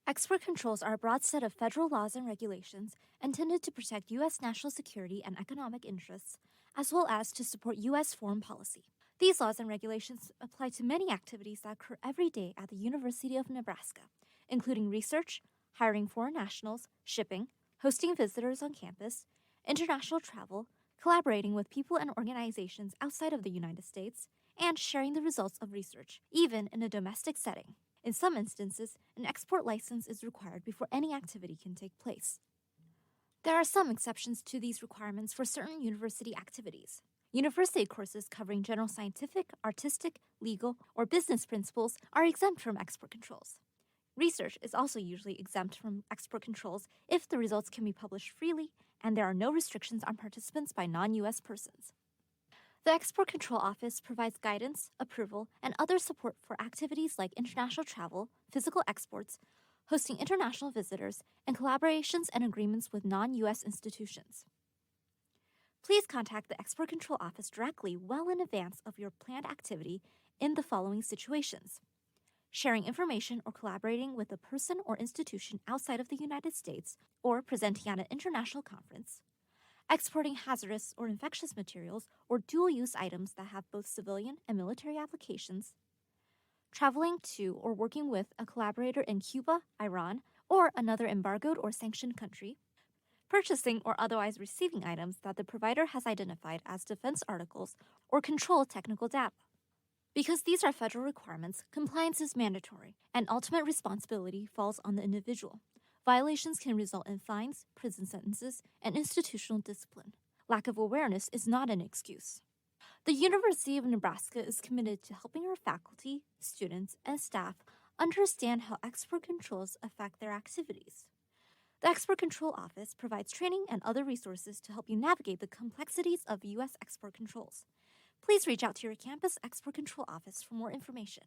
Export controls are a broad set of federal laws and regulations intended to protect U.S. national security and economic interests, as well as to support U.S. foreign policy. These laws and regulations apply to many activities that occur every day at the University of Nebraska, including research, hiring foreign nationals, shipping, hosting visitors on campus, international travel, collaborating with people and organizations outside of the United States, and sharing the results of research, even in a domestic setting. In some instances, an export license is required before any activity can take place. There are some exceptions to these requirements for certain university activities. University courses covering general scientific, artistic, legal, or business principles are exempt from export controls. Research is also usually exempt from export controls if the results can be published freely and there are no restrictions on participants by non-U.S. persons. The Export Control Office provides guidance, approval, and other support for activities like international travel, physical exports, hosting international visitors, and collaborations and agreements with non-U.S. institutions. Please contact the Export Control Office directly well in advance of your planned activity in the following situations: sharing information or collaborating with a person or institution outside of the United States or presenting at an international conference, exporting hazardous or infectious materials or dual-use items that have both civilian and military applications, traveling to or working with a collaborator in Cuba, Iran, or another embargoed or sanctioned country, purchasing or otherwise receiving items that the provider has identified as defense articles or control technical data. Because these are federal requirements, compliance is mandatory, and ultimate responsibility falls on the individual. Violations can result in fines, prison sentences, and institutional discipline. Lack of awareness is not an excuse. The University of Nebraska is committed to helping our faculty, students, and staff understand how export controls affect their activities. The Export Control Office provides training and other resources to help you navigate the complexities of U.S. export controls. Please reach out to your campus Export Control Office for more information.